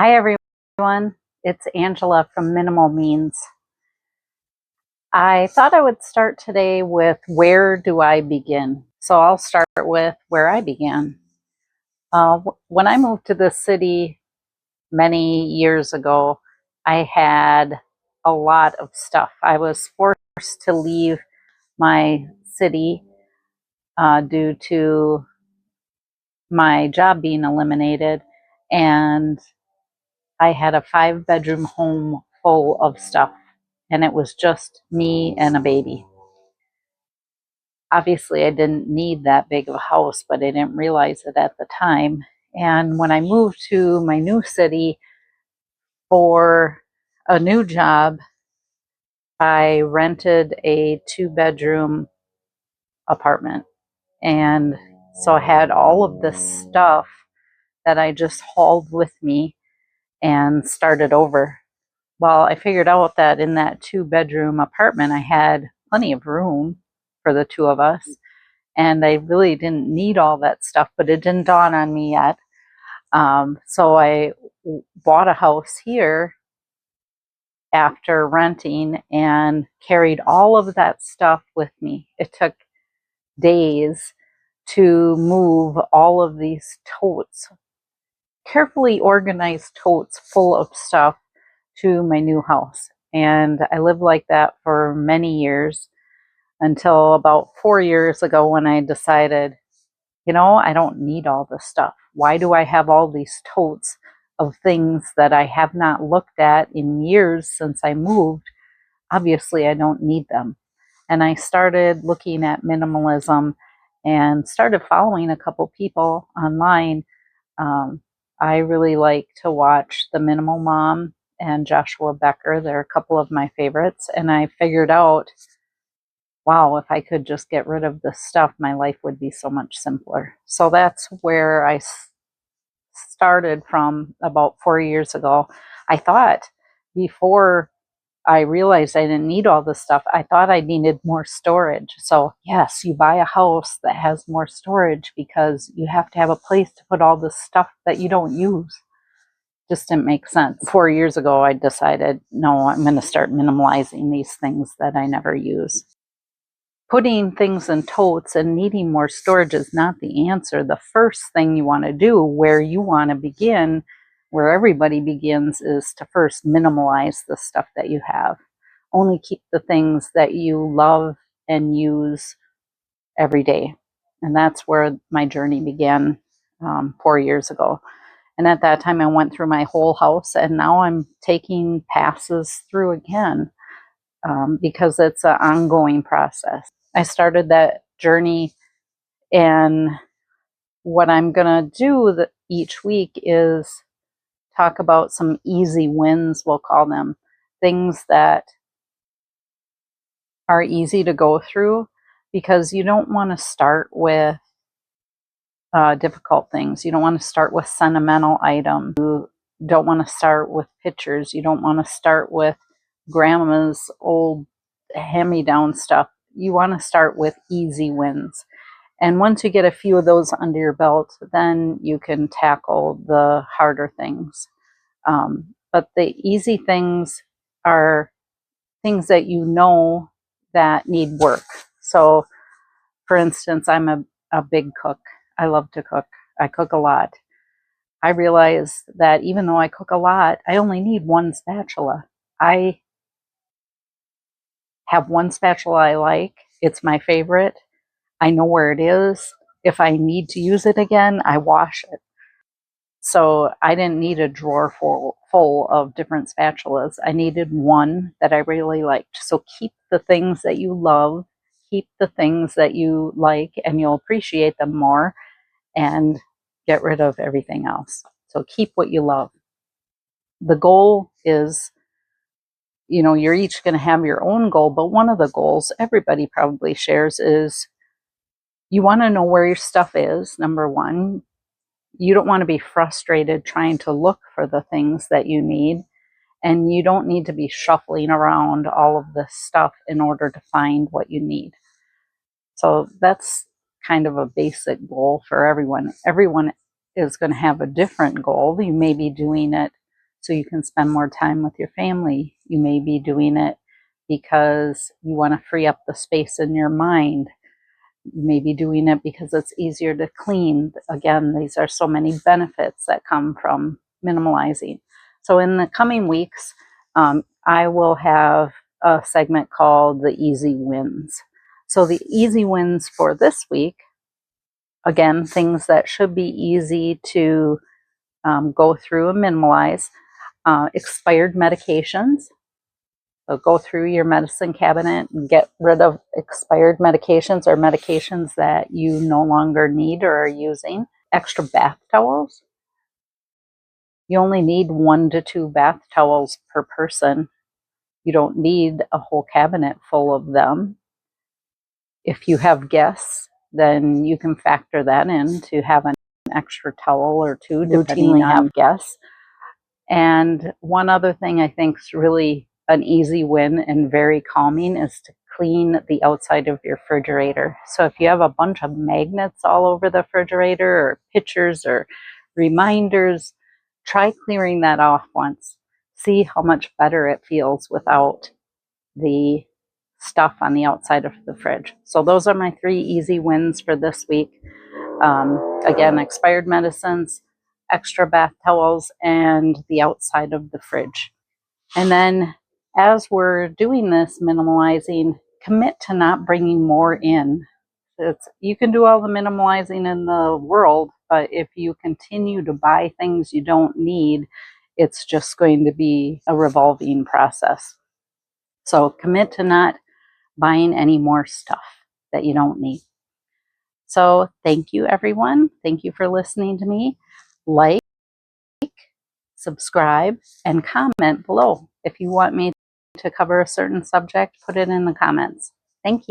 Hi everyone, it's Angela from Minimal Means. I thought I would start today with where do I begin? So I'll start with where I began. When I moved to this city many years ago, I had a lot of stuff. I was forced to leave my city due to my job being eliminated, and I had a 5-bedroom home full of stuff, and it was just me and a baby. Obviously, I didn't need that big of a house, but I didn't realize it at the time. And when I moved to my new city for a new job, I rented a 2-bedroom apartment. And so I had all of this stuff that I just hauled with me and started over. Well, I figured out that in that 2-bedroom apartment, I had plenty of room for the two of us. And I really didn't need all that stuff, but it didn't dawn on me yet. So I bought a house here after renting and carried all of that stuff with me. It took days to move all of these totes, carefully organized totes full of stuff, to my new house. And I lived like that for many years until about 4 years ago when I decided, I don't need all this stuff. Why do I have all these totes of things that I have not looked at in years since I moved? Obviously, I don't need them. And I started looking at minimalism and started following a couple people online. Um, I really like to watch The Minimal Mom and Joshua Becker. They're a couple of my favorites. And I figured out, wow, if I could just get rid of this stuff, my life would be so much simpler. So that's where I started from about 4 years ago. I thought before I realized I didn't need all this stuff, I thought I needed more storage. So yes, you buy a house that has more storage because you have to have a place to put all the stuff that you don't use. Just didn't make sense. 4 years ago, I decided, no, I'm going to start minimalizing these things that I never use. Putting things in totes and needing more storage is not the answer. The first thing you want to do, where you want to begin, where everybody begins, is to first minimalize the stuff that you have. Only keep the things that you love and use every day. And that's where my journey began 4 years ago. And at that time, I went through my whole house, and now I'm taking passes through again because it's an ongoing process. I started that journey, and what I'm going to do each week is talk about some easy wins, we'll call them, things that are easy to go through, because you don't want to start with difficult things. You don't want to start with sentimental items. You don't want to start with pictures. You don't want to start with grandma's old hand-me-down stuff. You want to start with easy wins. And once you get a few of those under your belt, then you can tackle the harder things. But the easy things are things that you know that need work. So, for instance, I'm a big cook. I love to cook. I cook a lot. I realize that even though I cook a lot, I only need one spatula. I have one spatula I like. It's my favorite. I know where it is. If I need to use it again, I wash it. So I didn't need a drawer full of different spatulas. I needed one that I really liked. So keep the things that you love, keep the things that you like, and you'll appreciate them more, and get rid of everything else. So keep what you love. The goal is, you're each going to have your own goal, but one of the goals everybody probably shares is you want to know where your stuff is, number one. You don't want to be frustrated trying to look for the things that you need, and you don't need to be shuffling around all of this stuff in order to find what you need. So that's kind of a basic goal for everyone. Everyone is going to have a different goal. You may be doing it so you can spend more time with your family. You may be doing it because you want to free up the space in your mind. You may be doing it because it's easier to clean. Again, these are so many benefits that come from minimalizing. So in the coming weeks, I will have a segment called the Easy Wins. So the easy wins for this week, again, things that should be easy to go through and minimalize. Expired medications. So go through your medicine cabinet and get rid of expired medications or medications that you no longer need or are using. Extra bath towels. You only need 1 to 2 bath towels per person. You don't need a whole cabinet full of them. If you have guests, then you can factor that in to have an extra towel or two, routinely have guests. And one other thing I think is really an easy win and very calming is to clean the outside of your refrigerator. So if you have a bunch of magnets all over the refrigerator or pictures or reminders, try clearing that off once. See how much better it feels without the stuff on the outside of the fridge. So those are my 3 easy wins for this week. Again, expired medicines, extra bath towels, and the outside of the fridge. And then as we're doing this minimalizing, commit to not bringing more in. You can do all the minimalizing in the world, but if you continue to buy things you don't need, it's just going to be a revolving process. So commit to not buying any more stuff that you don't need. So thank you, everyone. Thank you for listening to me. Like, subscribe, and comment below. If you want me to cover a certain subject, put it in the comments. Thank you.